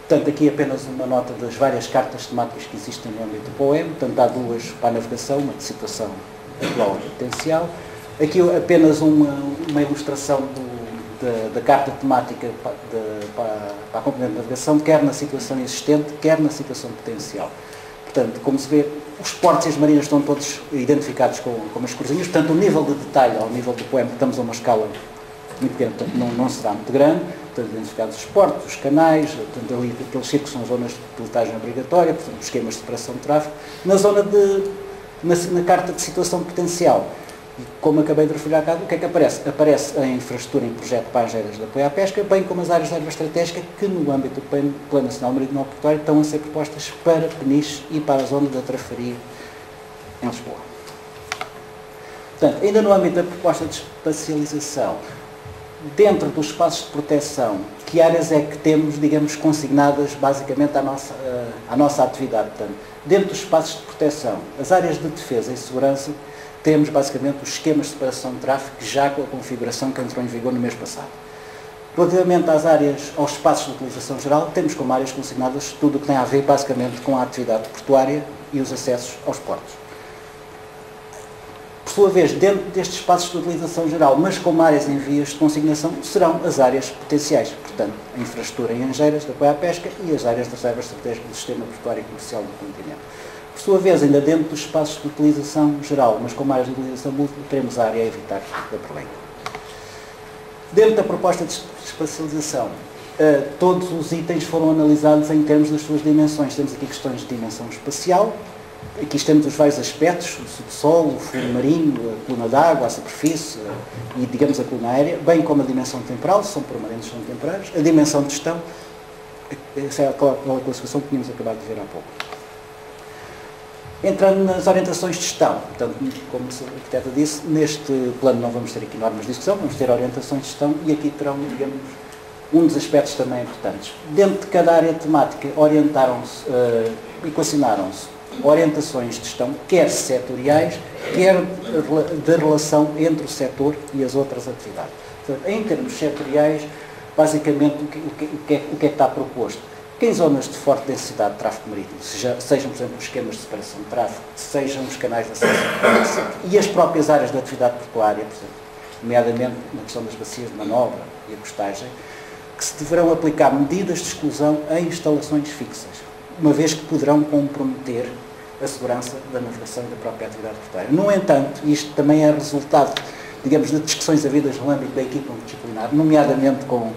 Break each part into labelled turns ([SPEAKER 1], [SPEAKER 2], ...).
[SPEAKER 1] Portanto, aqui apenas uma nota das várias cartas temáticas que existem no âmbito do POEM. Portanto, há duas para a navegação, uma de situação atual e potencial. Aqui apenas uma ilustração da carta temática para a componente de navegação, quer na situação existente, quer na situação potencial. Portanto, como se vê, os portos e as marinas estão todos identificados com as corzinhas. Portanto, o nível de detalhe ao nível do POEM, estamos a uma escala muito pequena, portanto, não será muito grande. Portanto, identificados os portos, os canais, portanto, ali aqueles círculos são zonas de pilotagem obrigatória, portanto, os esquemas de separação de tráfego. Na zona na carta de situação potencial, e como acabei de referir há bocado, o que é que aparece? Aparece a infraestrutura em projeto para as áreas de apoio à pesca, bem como as áreas de erva estratégica que no âmbito do Plano Nacional Marítima Portuário estão a ser propostas para Peniche e para a zona da Trafaria em Lisboa. Portanto, ainda no âmbito da proposta de espacialização, dentro dos espaços de proteção, que áreas é que temos, digamos, consignadas basicamente à nossa atividade? Portanto, dentro dos espaços de proteção, as áreas de defesa e segurança, temos basicamente os esquemas de separação de tráfego, já com a configuração que entrou em vigor no mês passado. Relativamente aos espaços de utilização geral, temos como áreas consignadas tudo o que tem a ver basicamente com a atividade portuária e os acessos aos portos. Por sua vez, dentro destes espaços de utilização geral, mas como áreas em vias de consignação, serão as áreas potenciais, portanto, a infraestrutura em Angeiras de apoio à pesca e as áreas de reserva estratégica do sistema portuário e comercial do continente. Por sua vez, ainda dentro dos espaços de utilização geral, mas com áreas de utilização múltipla, teremos a área a evitar da perlenga. Dentro da proposta de espacialização, todos os itens foram analisados em termos das suas dimensões. Temos aqui questões de dimensão espacial, aqui temos os vários aspectos, o subsolo, o fundo marinho, a coluna d'água, a superfície e, digamos, a coluna aérea, bem como a dimensão temporal, se são permanentes ou são temporários, a dimensão de gestão, essa é a classificação que tínhamos acabado de ver há pouco. Entrando nas orientações de gestão, portanto, como a arquiteta disse, neste plano não vamos ter aqui normas de discussão, vamos ter orientações de gestão e aqui terão, digamos, um dos aspectos também importantes. Dentro de cada área temática orientaram-se, equacionaram-se orientações de gestão, quer setoriais, quer da relação entre o setor e as outras atividades. Portanto, em termos setoriais, basicamente, o que é que está proposto? Que em zonas de forte densidade de tráfego marítimo, sejam, por exemplo, os esquemas de separação de tráfego, sejam os canais de acesso e as próprias áreas de atividade portuária, por exemplo, nomeadamente na questão das bacias de manobra e a costagem, que se deverão aplicar medidas de exclusão a instalações fixas, uma vez que poderão comprometer a segurança da navegação e da própria atividade portuária. No entanto, isto também é resultado, digamos, de discussões havidas no âmbito da equipa multidisciplinar, nomeadamente com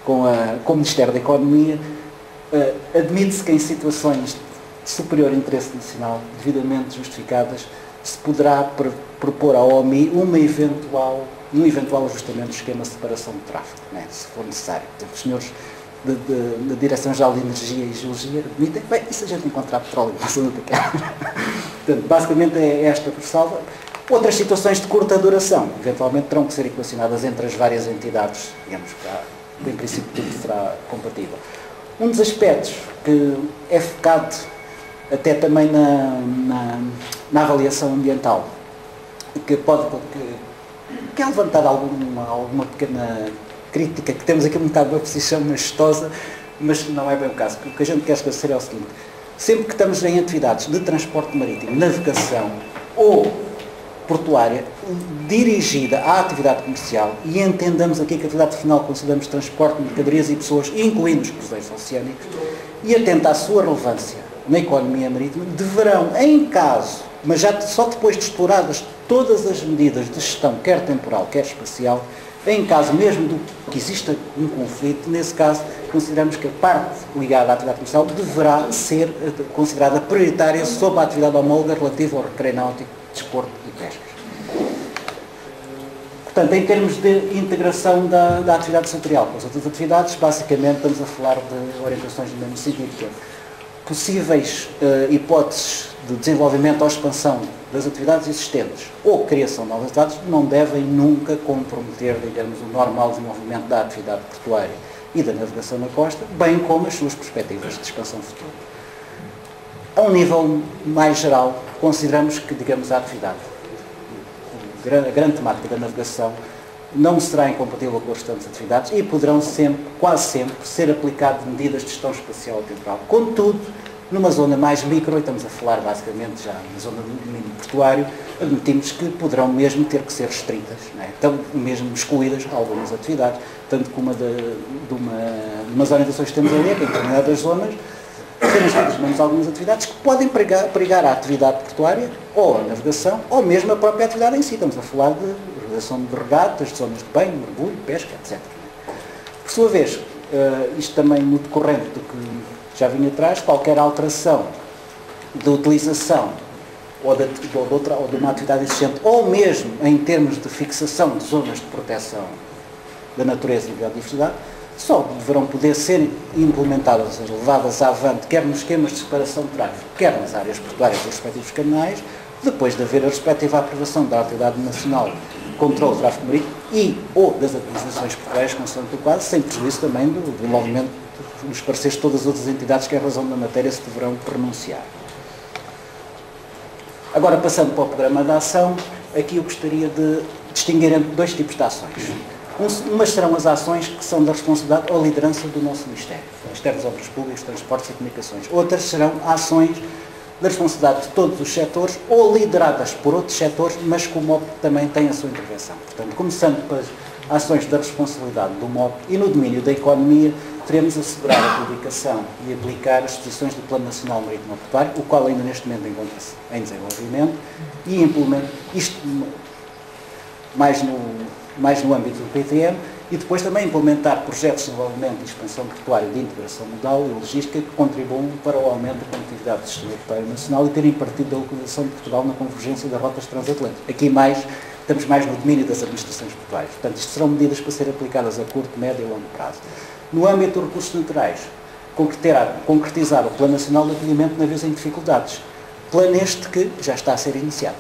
[SPEAKER 1] o Ministério da Economia. Admite-se que em situações de superior interesse nacional, devidamente justificadas, se poderá propor à OMI um eventual ajustamento do esquema de separação de tráfego, né, se for necessário. Portanto, os senhores da Direção-Geral de Energia e Geologia admitem, bem, e se a gente encontrar petróleo na zona daquela? Portanto, basicamente é esta ressalva. Outras situações de curta duração, eventualmente terão que ser equacionadas entre as várias entidades, digamos, que em princípio tudo será compatível. Um dos aspectos que é focado até também na avaliação ambiental, que é levantar alguma pequena crítica, que temos aqui um bocado uma posição majestosa, mas não é bem o caso. O que a gente quer esclarecer é o seguinte: sempre que estamos em atividades de transporte marítimo, navegação ou portuária, dirigida à atividade comercial, e entendamos aqui que a atividade final consideramos transporte de mercadorias e pessoas, incluindo os cruzeiros oceânicos, e atenta à sua relevância na economia marítima, deverão, em caso, mas já só depois de exploradas todas as medidas de gestão, quer temporal, quer espacial, em caso mesmo do que exista um conflito, nesse caso, consideramos que a parte ligada à atividade comercial deverá ser considerada prioritária sobre a atividade homóloga relativa ao recreio náutico, desporto e pescas. Portanto, em termos de integração da atividade setorial com as outras atividades, basicamente estamos a falar de orientações no mesmo sentido, que é possíveis hipóteses de desenvolvimento ou expansão das atividades existentes ou criação de novas atividades não devem nunca comprometer, digamos, o normal desenvolvimento da atividade portuária e da navegação na costa, bem como as suas perspectivas de expansão futura. A um nível mais geral, consideramos que, digamos, a atividade, a grande temática da navegação não será incompatível com as restantes atividades e poderão sempre, quase sempre, ser aplicado medidas de gestão espacial e temporal. Contudo, numa zona mais micro, e estamos a falar basicamente já na zona do domínio portuário, admitimos que poderão mesmo ter que ser restritas, não é? Então, mesmo excluídas algumas atividades, tanto como umas orientações que temos ali, que em determinadas zonas, serem excluídas menos algumas atividades que podem perigar a atividade portuária, ou a navegação, ou mesmo a própria atividade em si. Estamos a falar de organização de regatas, de zonas de banho, mergulho, pesca, etc. Por sua vez, isto também no decorrente do que já vinha atrás, qualquer alteração de utilização ou de uma atividade existente, ou mesmo em termos de fixação de zonas de proteção da natureza e da biodiversidade, só deverão poder ser implementadas, levadas avante, quer nos esquemas de separação de tráfego, quer nas áreas portuárias dos respectivos canais, depois de haver a respectiva aprovação da Autoridade Nacional de Controlo do Tráfego Marítimo e ou das administrações portuárias, consoante o quadro, sem prejuízo também do envolvimento dos parceiros de todas as outras entidades que, em razão da matéria, se deverão pronunciar. Agora, passando para o programa de ação, aqui eu gostaria de distinguir entre dois tipos de ações. Umas serão as ações que são da responsabilidade ou liderança do nosso Ministério, Ministério das Obras Públicas, Transportes e Comunicações. Outras serão ações da responsabilidade de todos os setores ou lideradas por outros setores, mas que o MOP também tem a sua intervenção. Portanto, começando pelas ações da responsabilidade do MOP e no domínio da economia, teremos assegurar a publicação e aplicar as disposições do Plano Nacional Marítimo Portuário, o qual ainda neste momento encontra-se em desenvolvimento, e implementa isto mais no âmbito do PTM, e depois também implementar projetos de desenvolvimento e expansão portuária de integração modal e logística que contribuam para o aumento da competitividade do sistema portuário nacional e terem partido da localização de Portugal na convergência das rotas transatlânticas. Aqui estamos mais no domínio das administrações portuárias. Portanto, isto serão medidas para serem aplicadas a curto, médio e longo prazo. No âmbito dos recursos naturais, concretizar o Plano Nacional de Acolhimento de Navios em Dificuldades. Plano este que já está a ser iniciado.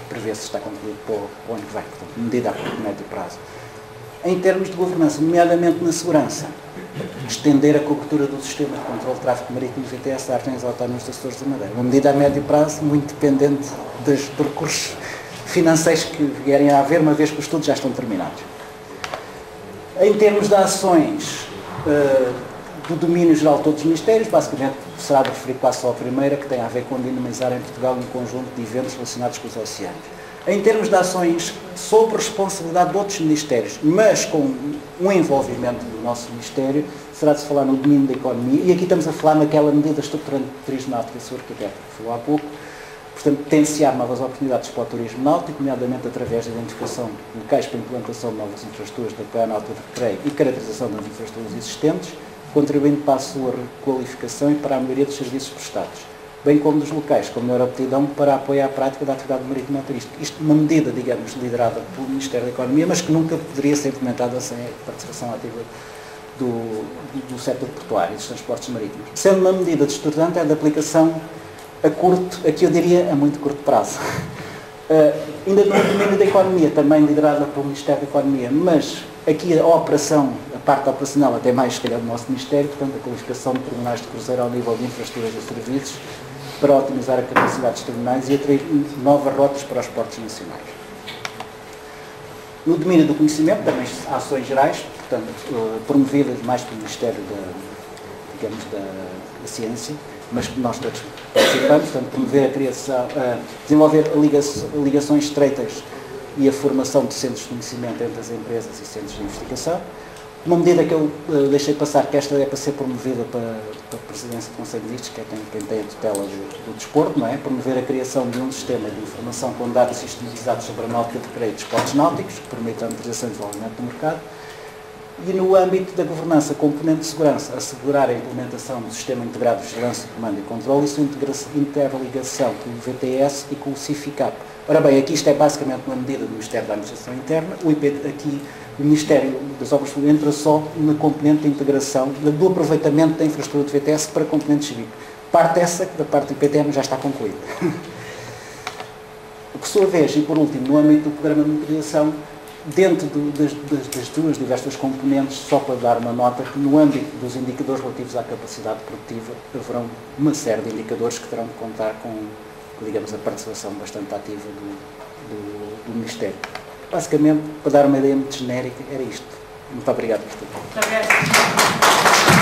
[SPEAKER 1] Prevê-se está concluído para o ano que vem, portanto, medida a curto, médio prazo. Em termos de governança, nomeadamente na segurança, estender a cobertura do sistema de controle de tráfego marítimo do VTS a áreas autónomas dos Açores da Madeira. Uma medida a médio prazo, muito dependente dos recursos financeiros que vierem a haver, uma vez que os estudos já estão terminados. Em termos de ações do domínio geral de todos os ministérios, basicamente será de referir quase só a primeira, que tem a ver com dinamizar em Portugal um conjunto de eventos relacionados com os oceanos. Em termos de ações sob responsabilidade de outros ministérios, mas com um envolvimento do nosso Ministério, será de se falar no domínio da economia, e aqui estamos a falar naquela medida estruturante de turismo náutico que o Sr. Arquiteto falou há pouco, portanto, potenciar novas oportunidades para o turismo náutico, nomeadamente através da identificação de locais para a implantação de novas infraestruturas de apoio à náutica de recreio e caracterização das infraestruturas existentes, contribuindo para a sua requalificação e para a melhoria dos serviços prestados, bem como dos locais com melhor aptidão para apoiar a prática da atividade marítima turística. Isto é uma medida, digamos, liderada pelo Ministério da Economia, mas que nunca poderia ser implementada sem a participação ativa do setor portuário e dos transportes marítimos. Sendo uma medida destruturante, é de aplicação aqui eu diria a muito curto prazo. Ainda no domínio da economia, também liderada pelo Ministério da Economia, mas aqui a operação, a parte operacional até mais, se calhar, do nosso Ministério, portanto, a qualificação de terminais de cruzeiro ao nível de infraestruturas e serviços para otimizar a capacidade dos terminais e atrair novas rotas para os portos nacionais. No domínio do conhecimento, também há ações gerais, portanto, promovidas mais pelo Ministério da Ciência, mas que nós todos participamos, portanto, promover a criação, desenvolver ligações estreitas e a formação de centros de conhecimento entre as empresas e centros de investigação. Uma medida que eu deixei passar, que esta é para ser promovida para a Presidência do Conselho de Ministros, que é quem tem a tutela do desporto, não é? Promover a criação de um sistema de informação com dados sistematizados sobre a náutica de recreio e desportos náuticos, que permita a ampliação e desenvolvimento do mercado. E no âmbito da governança, componente de segurança, assegurar a implementação do Sistema Integrado de Vigilância, Comando e Controle e sua interligação com o VTS e com o CIFICAP. Ora bem, aqui isto é basicamente uma medida do Ministério da Administração Interna. O Ministério das Obras Públicas entra só na componente de integração, do aproveitamento da infraestrutura do VTS para componentes civis. Parte essa, da parte do IPTM, já está concluída. Por sua vez, e por último, no âmbito do Programa de Monitorização, dentro das duas diversas componentes, só para dar uma nota, que no âmbito dos indicadores relativos à capacidade produtiva, haverão uma série de indicadores que terão de contar com, digamos, a participação bastante ativa do Ministério. basicamente, para dar uma ideia muito genérica, era isto. Muito obrigado por tudo.
[SPEAKER 2] Muito obrigado.